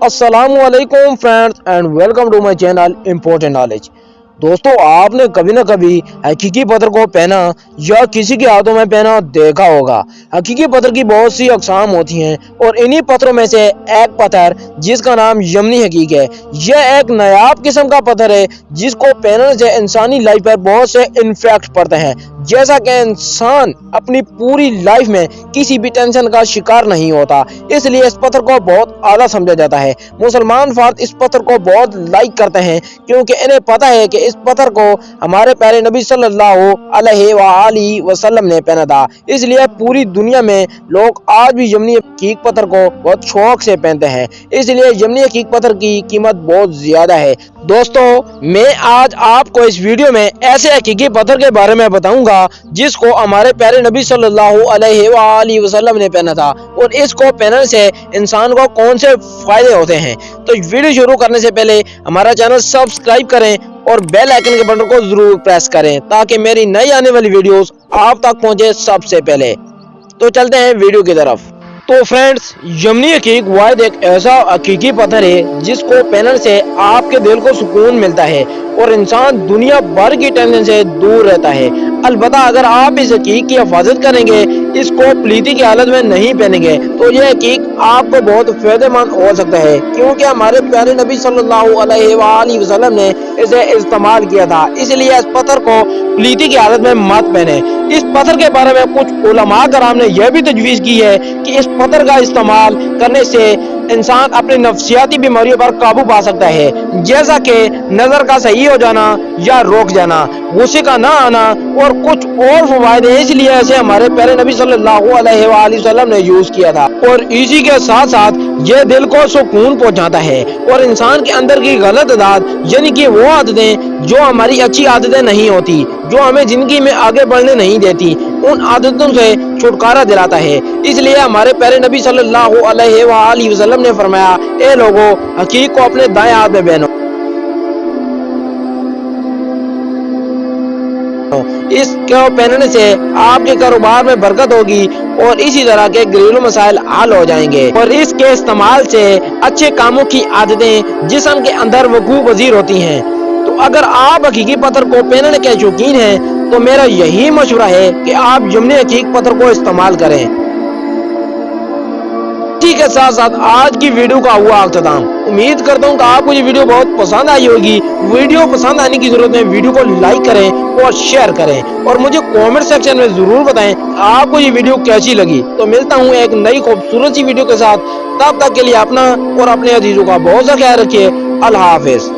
Assalamu-Alikum friends and welcome to my channel Important Knowledge। दोस्तों, आपने कभी ना कभी हकीकी पत्थर को पहना या किसी के हाथों में पहना देखा होगा। हकीकी पत्थर की बहुत सी अक़साम होती हैं और इन्हीं पत्थरों में से एक पत्थर जिसका नाम यमनी हकीक है, यह एक नायाब किस्म का पत्थर है जिसको पहनने से इंसानी लाइफ पर बहुत से इन्फेक्ट पड़ते हैं, जैसा कि इंसान अपनी पूरी लाइफ में किसी भी टेंशन का शिकार नहीं होता। इसलिए इस पत्थर को बहुत आला समझा जाता है। मुसलमान फर्द इस पत्थर को बहुत लाइक करते हैं क्योंकि इन्हें पता है कि इस पत्थर को हमारे प्यारे नबी सल्लल्लाहु अलैहि वसल्लम ने पहना था। इसलिए पूरी दुनिया में लोग आज भी यमनी हकीक पत्थर को बहुत शौक से पहनते हैं। इसलिए यमनी हकीक पत्थर की कीमत बहुत ज्यादा है। दोस्तों, मैं आज आपको इस वीडियो में ऐसे हकीकी पत्थर के बारे में बताऊंगा जिसको हमारे प्यारे नबी सल्लल्लाहु अलैहि वसल्लम ने पहना था और इसको पहनने से इंसान को कौन से फायदे होते हैं। तो वीडियो शुरू करने से पहले हमारा चैनल सब्सक्राइब करें और बेल आइकन के बटन को जरूर प्रेस करें ताकि मेरी नई आने वाली वीडियोस आप तक पहुंचे सबसे पहले। तो चलते हैं वीडियो की तरफ। तो फ्रेंड्स, यमनी हकीक वाहिद एक ऐसा हकीकी पत्थर है जिसको पहनने से आपके दिल को सुकून मिलता है और इंसान दुनिया भर की टेंशन से दूर रहता है। अलबत्ता अगर आप इस हकीक की हिफाजत करेंगे, इसको प्लीती की हालत में नहीं पहनेंगे, तो यह हकीक आपको बहुत फायदेमंद हो सकता है क्योंकि हमारे प्यारे नबी सल्लल्लाहु अलैहि वसल्लम ने इसे इस्तेमाल किया था। इसलिए इस पत्थर को प्लीती की हालत में मत पहने। इस पत्थर के बारे में कुछ उलमा कराम ने यह भी तजवीज़ की है कि इस पत्थर का इस्तेमाल करने से इंसान अपनी नफ्सियाती बीमारियों पर काबू पा सकता है, जैसा कि नजर का सही हो जाना या रोक जाना, गुस्से का ना आना और कुछ और फवायदे हैं। इसलिए ऐसे हमारे प्यारे नबी सल्लल्लाहु अलैहि वसल्लम ने यूज किया था और इसी के साथ साथ ये दिल को सुकून पहुंचाता है और इंसान के अंदर की गलत आदत यानी कि वो आदतें जो हमारी अच्छी आदतें नहीं होती, जो हमें जिंदगी में आगे बढ़ने नहीं देती, उन आदतों से छुटकारा दिलाता है। इसलिए हमारे प्यारे नबी सल्लल्लाहु अलैहि वसल्लम ने फरमाया, ए लोगों, हकीक को अपने दाएं हाथ में पहनो। इसको पहनने से आपके कारोबार में बरकत होगी और इसी तरह के घरेलू मसाइल हल हो जाएंगे और इसके इस्तेमाल से अच्छे कामों की आदतें जिस्म के अंदर वकूअ पज़ीर होती हैं। तो अगर आप हकीकी पत्थर को पहनने के शौकीन हैं तो मेरा यही मशवरा है कि आप यमनी हकीक पत्थर को इस्तेमाल करें। इसी के साथ साथ आज की वीडियो का हुआ अख्ताम। उम्मीद करता हूँ कि आपको ये वीडियो बहुत पसंद आई होगी। वीडियो पसंद आने की जरूरत है, वीडियो को लाइक करें और शेयर करें और मुझे कमेंट सेक्शन में जरूर बताएं आपको ये वीडियो कैसी लगी। तो मिलता हूँ एक नई खूबसूरत सी वीडियो के साथ। तब तक के लिए अपना और अपने अजीजों का बहुत सा ख्याल रखिए। अल्लाह हाफिज।